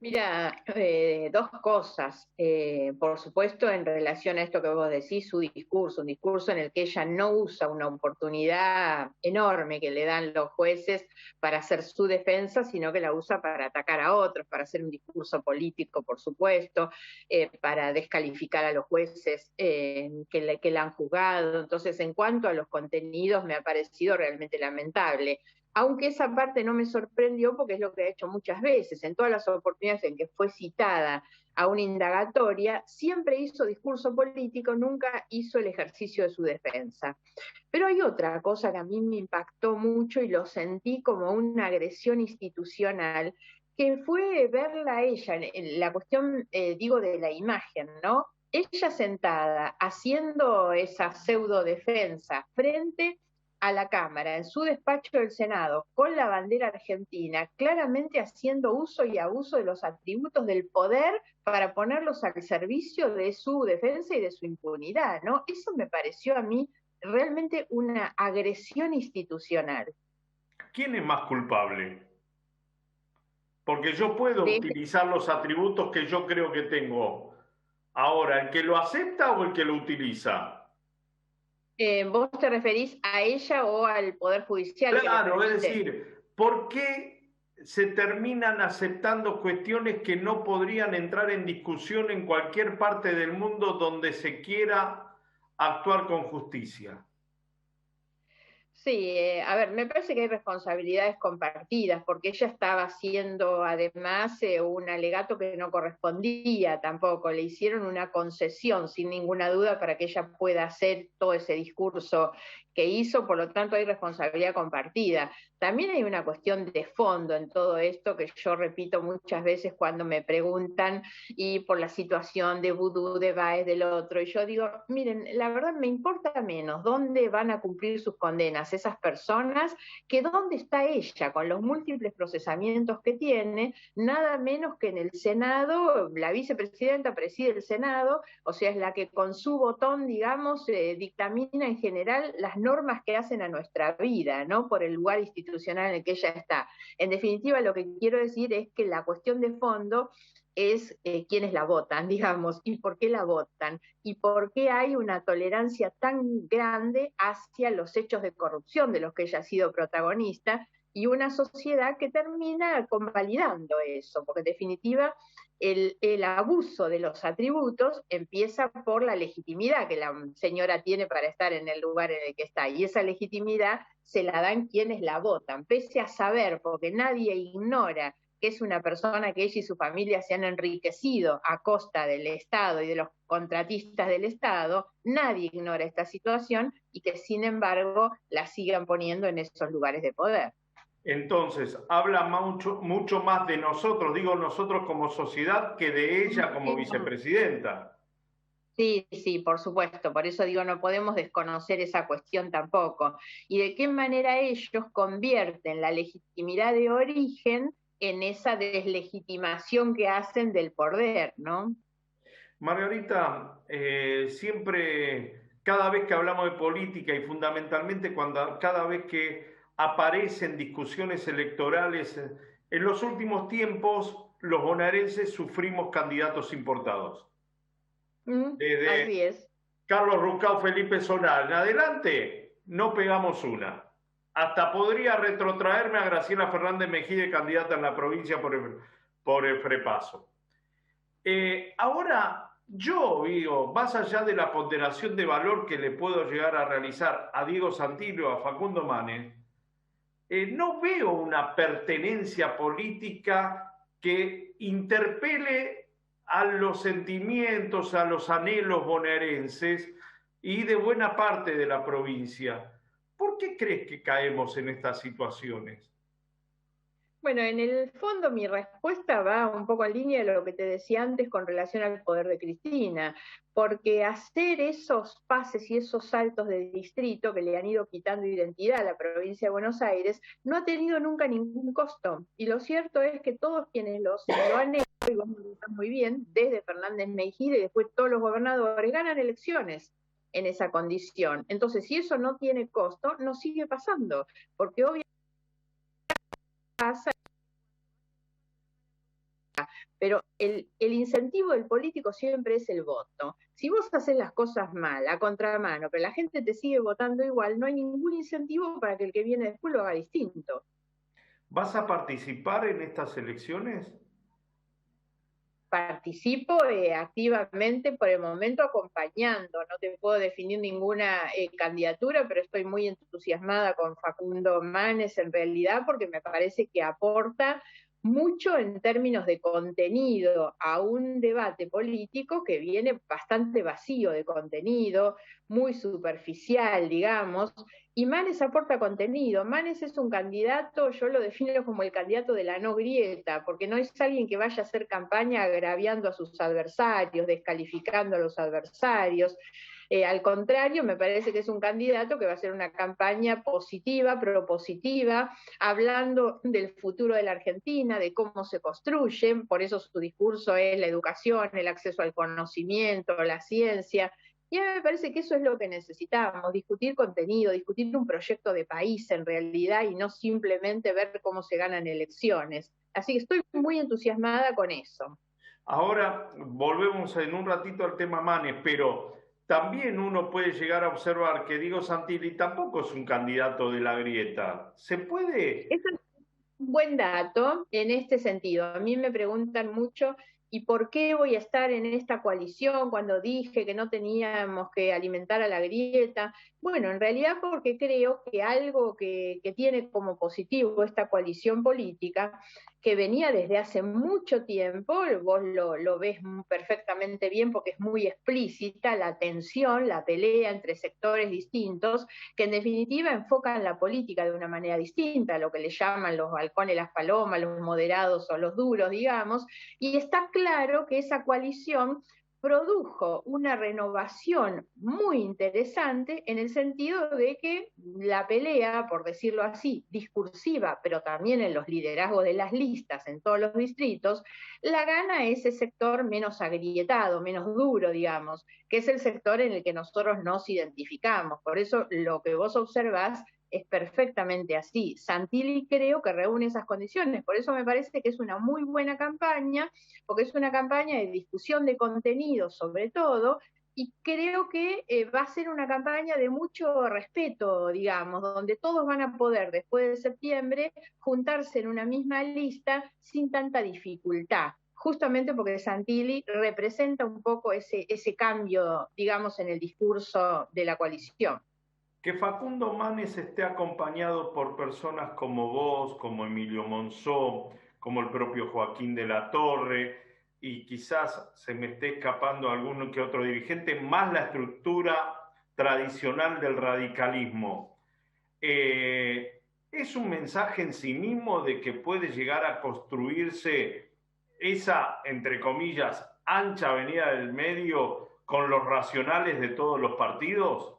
Mira, dos cosas. Por supuesto, en relación a esto que vos decís, su discurso, un discurso en el que ella no usa una oportunidad enorme que le dan los jueces para hacer su defensa, sino que la usa para atacar a otros, para hacer un discurso político, por supuesto, para descalificar a los jueces que la han juzgado. Entonces, en cuanto a los contenidos, me ha parecido realmente lamentable, aunque esa parte no me sorprendió porque es lo que ha hecho muchas veces. En todas las oportunidades en que fue citada a una indagatoria, siempre hizo discurso político, nunca hizo el ejercicio de su defensa. Pero hay otra cosa que a mí me impactó mucho y lo sentí como una agresión institucional, que fue verla a ella, en la cuestión, digo, de la imagen, ¿no? Ella sentada haciendo esa pseudo defensa frente a la Cámara, en su despacho del Senado, con la bandera argentina, claramente haciendo uso y abuso de los atributos del poder para ponerlos al servicio de su defensa y de su impunidad, ¿no? Eso me pareció a mí realmente una agresión institucional. ¿Quién es más culpable? Porque yo puedo De, utilizar los atributos que yo creo que tengo. Ahora, ¿el que lo acepta o el que lo utiliza? ¿Vos te referís a ella o al Poder Judicial que le Claro, es permite? decir, ¿por qué se terminan aceptando cuestiones que no podrían entrar en discusión en cualquier parte del mundo donde se quiera actuar con justicia? Sí, a ver, me parece que hay responsabilidades compartidas, porque ella estaba haciendo además un alegato que no correspondía tampoco, le hicieron una concesión sin ninguna duda para que ella pueda hacer todo ese discurso que hizo, por lo tanto hay responsabilidad compartida. También hay una cuestión de fondo en todo esto que yo repito muchas veces cuando me preguntan y por la situación de Vudú, de Baez, del otro, y yo digo, miren, la verdad me importa menos dónde van a cumplir sus condenas esas personas que dónde está ella con los múltiples procesamientos que tiene, nada menos que en el Senado, la vicepresidenta preside el Senado, o sea, es la que con su botón, digamos, dictamina en general las normas que hacen a nuestra vida, ¿no? Por el lugar institucional en el que ella está. En definitiva, lo que quiero decir es que la cuestión de fondo es quiénes la votan, digamos, y por qué la votan, y por qué hay una tolerancia tan grande hacia los hechos de corrupción de los que ella ha sido protagonista, y una sociedad que termina convalidando eso, porque en definitiva el abuso de los atributos empieza por la legitimidad que la señora tiene para estar en el lugar en el que está, y esa legitimidad se la dan quienes la votan, pese a saber, porque nadie ignora que es una persona que ella y su familia se han enriquecido a costa del Estado y de los contratistas del Estado, nadie ignora esta situación y que sin embargo la sigan poniendo en esos lugares de poder. Entonces, habla mucho, mucho más de nosotros, digo nosotros como sociedad, que de ella como vicepresidenta. Sí, sí, por supuesto, por eso digo, no podemos desconocer esa cuestión tampoco. Y de qué manera ellos convierten la legitimidad de origen en esa deslegitimación que hacen del poder, ¿no? Margarita, siempre, cada vez que hablamos de política y fundamentalmente cada vez que aparecen discusiones electorales, en los últimos tiempos los bonaerenses sufrimos candidatos importados. Así Desde es. Carlos Ruccao, Felipe Solá en adelante, no pegamos una. Hasta podría retrotraerme a Graciela Fernández Mejide, candidata en la provincia por el Frepaso. Ahora, yo digo, más allá de la ponderación de valor que le puedo llegar a realizar a Diego Santillo, a Facundo Manes, no veo una pertenencia política que interpele a los sentimientos, a los anhelos bonaerenses y de buena parte de la provincia. ¿Por qué crees que caemos en estas situaciones? Bueno, en el fondo mi respuesta va un poco en línea de lo que te decía antes con relación al poder de Cristina, porque hacer esos pases y esos saltos de distrito que le han ido quitando identidad a la provincia de Buenos Aires no ha tenido nunca ningún costo. Y lo cierto es que todos quienes lo han hecho, y vos lo sabés muy bien, desde Fernández Mejide y después todos los gobernadores, ganan elecciones en esa condición. Entonces, si eso no tiene costo, no sigue pasando, porque obviamente pasa pero el incentivo del político siempre es el voto. Si vos haces las cosas mal, a contramano, pero la gente te sigue votando igual, no hay ningún incentivo para que el que viene después lo haga distinto. ¿Vas a participar en estas elecciones? Participo activamente por el momento acompañando, no te puedo definir ninguna candidatura, pero estoy muy entusiasmada con Facundo Manes en realidad porque me parece que aporta mucho en términos de contenido a un debate político que viene bastante vacío de contenido, muy superficial, digamos, y Manes aporta contenido. Manes es un candidato, yo lo defino como el candidato de la no grieta, porque no es alguien que vaya a hacer campaña agraviando a sus adversarios, descalificando a los adversarios. Al contrario, me parece que es un candidato que va a hacer una campaña positiva, propositiva, hablando del futuro de la Argentina, de cómo se construyen, por eso su discurso es la educación, el acceso al conocimiento, la ciencia. Y a mí me parece que eso es lo que necesitamos, discutir contenido, discutir un proyecto de país en realidad y no simplemente ver cómo se ganan elecciones. Así que estoy muy entusiasmada con eso. Ahora volvemos en un ratito al tema Manes, pero también uno puede llegar a observar que Diego Santilli tampoco es un candidato de la grieta. ¿Se puede? Eso es un buen dato en este sentido. A mí me preguntan mucho, ¿y por qué voy a estar en esta coalición cuando dije que no teníamos que alimentar a la grieta? Bueno, en realidad porque creo que algo que tiene como positivo esta coalición política, que venía desde hace mucho tiempo, vos lo ves perfectamente bien porque es muy explícita la tensión, la pelea entre sectores distintos, que en definitiva enfocan la política de una manera distinta, lo que le llaman los balcones, las palomas, los moderados o los duros, digamos, y está claro que esa coalición produjo una renovación muy interesante en el sentido de que la pelea, por decirlo así, discursiva, pero también en los liderazgos de las listas en todos los distritos, la gana ese sector menos agrietado, menos duro, digamos, que es el sector en el que nosotros nos identificamos. Por eso lo que vos observás es perfectamente así. Santilli creo que reúne esas condiciones, por eso me parece que es una muy buena campaña, porque es una campaña de discusión de contenido sobre todo, y creo que va a ser una campaña de mucho respeto, digamos, donde todos van a poder después de septiembre juntarse en una misma lista sin tanta dificultad, justamente porque Santilli representa un poco ese cambio, digamos, en el discurso de la coalición. Que Facundo Manes esté acompañado por personas como vos, como Emilio Monzó, como el propio Joaquín de la Torre, y quizás se me esté escapando algún que otro dirigente, más la estructura tradicional del radicalismo. Es un mensaje en sí mismo de que puede llegar a construirse esa, entre comillas, ancha avenida del medio con los racionales de todos los partidos.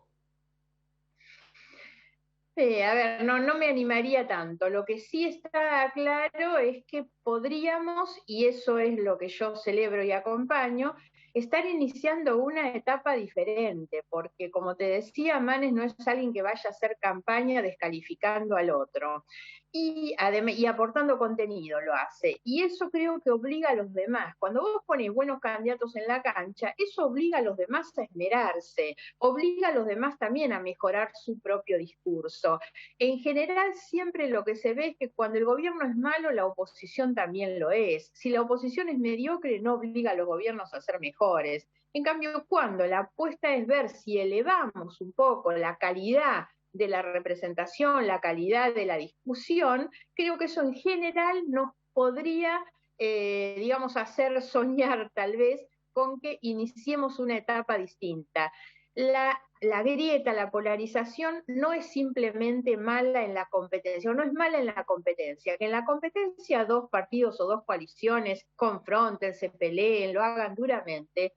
A ver, no me animaría tanto. Lo que sí está claro es que podríamos, y eso es lo que yo celebro y acompaño, estar iniciando una etapa diferente, porque como te decía, Manes no es alguien que vaya a hacer campaña descalificando al otro. Y aportando contenido lo hace. Y eso creo que obliga a los demás. Cuando vos pones buenos candidatos en la cancha, eso obliga a los demás a esmerarse, obliga a los demás también a mejorar su propio discurso. En general, siempre lo que se ve es que cuando el gobierno es malo, la oposición también lo es. Si la oposición es mediocre, no obliga a los gobiernos a ser mejores. En cambio, cuando la apuesta es ver si elevamos un poco la calidad de la representación, la calidad de la discusión, creo que eso en general nos podría, digamos, hacer soñar tal vez con que iniciemos una etapa distinta. La grieta, la polarización no es simplemente mala en la competencia, o no es mala en la competencia, que en la competencia dos partidos o dos coaliciones confronten, se peleen, lo hagan duramente,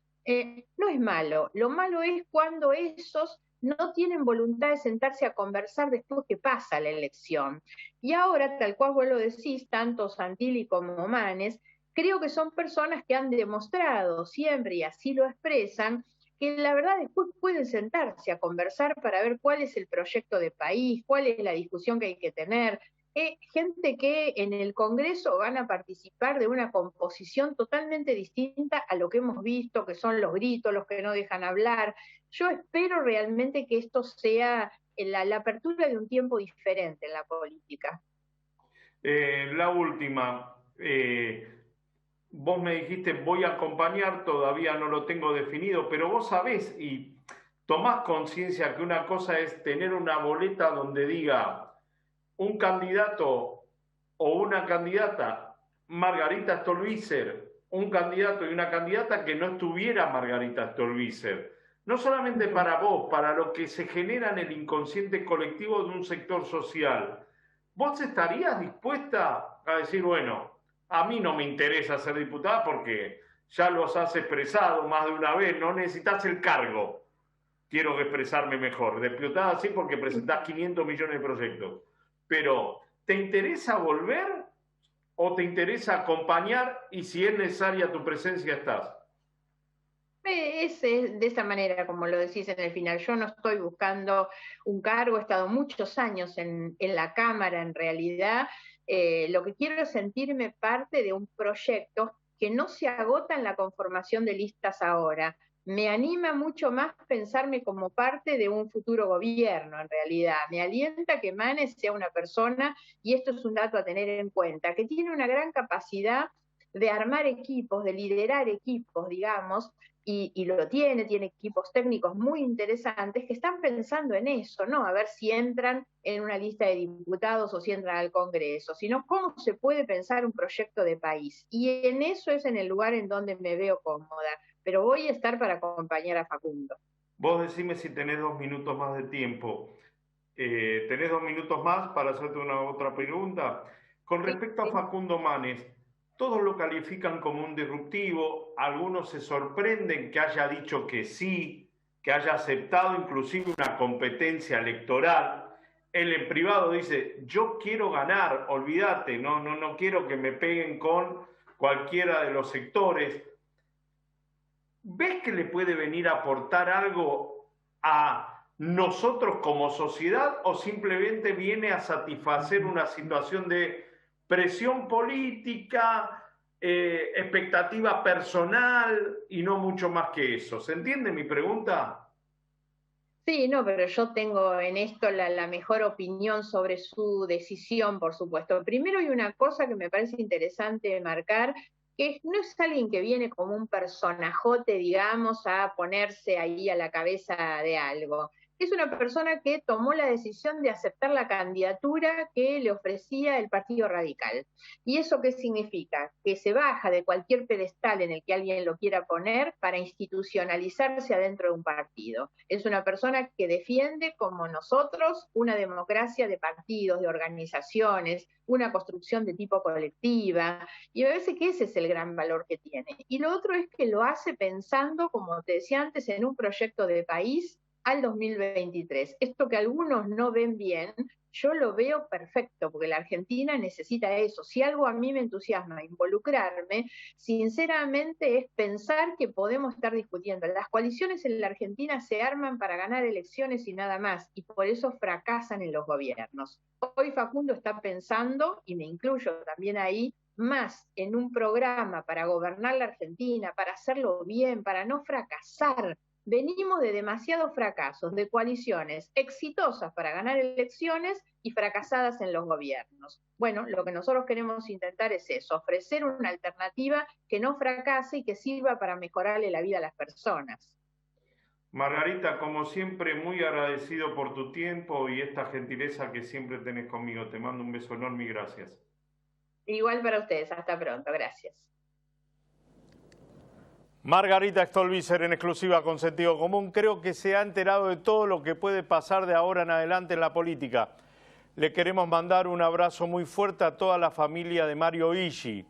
no es malo. Lo malo es cuando esos no tienen voluntad de sentarse a conversar después que pasa la elección. Y ahora, tal cual vos lo decís, tanto Santilli como Manes, creo que son personas que han demostrado siempre, y así lo expresan, que la verdad después pueden sentarse a conversar para ver cuál es el proyecto de país, cuál es la discusión que hay que tener. gente que en el Congreso van a participar de una composición totalmente distinta a lo que hemos visto, que son los gritos, los que no dejan hablar. Yo espero realmente que esto sea la apertura de un tiempo diferente en la política. La última, vos me dijiste voy a acompañar, todavía no lo tengo definido, pero vos sabés y tomás conciencia que una cosa es tener una boleta donde diga un candidato o una candidata, Margarita Stolbizer, un candidato y una candidata que no estuviera Margarita Stolbizer. No solamente para vos, para lo que se genera en el inconsciente colectivo de un sector social. ¿Vos estarías dispuesta a decir, bueno, a mí no me interesa ser diputada porque ya los has expresado más de una vez, no necesitas el cargo? Quiero expresarme mejor. Diputada sí porque presentás 500 millones de proyectos. Pero, ¿te interesa volver o te interesa acompañar y si es necesaria tu presencia estás? Es de esa manera, como lo decís en el final. Yo no estoy buscando un cargo, he estado muchos años en la Cámara en realidad. Lo que quiero es sentirme parte de un proyecto que no se agota en la conformación de listas ahora. Me anima mucho más pensarme como parte de un futuro gobierno, en realidad. Me alienta que Manes sea una persona, y esto es un dato a tener en cuenta, que tiene una gran capacidad de armar equipos, de liderar equipos, digamos, y lo tiene equipos técnicos muy interesantes que están pensando en eso, no a ver si entran en una lista de diputados o si entran al Congreso, sino cómo se puede pensar un proyecto de país. Y en eso es en el lugar en donde me veo cómoda, pero voy a estar para acompañar a Facundo. Vos decime si tenés 2 minutos más de tiempo. ¿Tenés 2 minutos más para hacerte una otra pregunta? Con respecto a Facundo Manes, todos lo califican como un disruptivo, algunos se sorprenden que haya dicho que sí, que haya aceptado inclusive una competencia electoral. Él en privado dice, yo quiero ganar, olvídate, no quiero que me peguen con cualquiera de los sectores. ¿Ves que le puede venir a aportar algo a nosotros como sociedad o simplemente viene a satisfacer una situación de presión política, expectativa personal y no mucho más que eso? ¿Se entiende mi pregunta? Sí, no, pero yo tengo en esto la mejor opinión sobre su decisión, por supuesto. Primero hay una cosa que me parece interesante marcar, que no es alguien que viene como un personajote, digamos, a ponerse ahí a la cabeza de algo. Es una persona que tomó la decisión de aceptar la candidatura que le ofrecía el Partido Radical. ¿Y eso qué significa? Que se baja de cualquier pedestal en el que alguien lo quiera poner para institucionalizarse adentro de un partido. Es una persona que defiende, como nosotros, una democracia de partidos, de organizaciones, una construcción de tipo colectiva, y me parece que ese es el gran valor que tiene. Y lo otro es que lo hace pensando, como te decía antes, en un proyecto de país al 2023. Esto que algunos no ven bien, yo lo veo perfecto, porque la Argentina necesita eso. Si algo a mí me entusiasma involucrarme, sinceramente es pensar que podemos estar discutiendo. Las coaliciones en la Argentina se arman para ganar elecciones y nada más, y por eso fracasan en los gobiernos. Hoy Facundo está pensando, y me incluyo también ahí, más en un programa para gobernar la Argentina, para hacerlo bien, para no fracasar. Venimos de demasiados fracasos, de coaliciones exitosas para ganar elecciones y fracasadas en los gobiernos. Bueno, lo que nosotros queremos intentar es eso, ofrecer una alternativa que no fracase y que sirva para mejorarle la vida a las personas. Margarita, como siempre, muy agradecido por tu tiempo y esta gentileza que siempre tenés conmigo. Te mando un beso enorme y gracias. Igual para ustedes, hasta pronto, gracias. Margarita Stolbizer en exclusiva con Sentido Común. Creo que se ha enterado de todo lo que puede pasar de ahora en adelante en la política. Le queremos mandar un abrazo muy fuerte a toda la familia de Mario Iggi.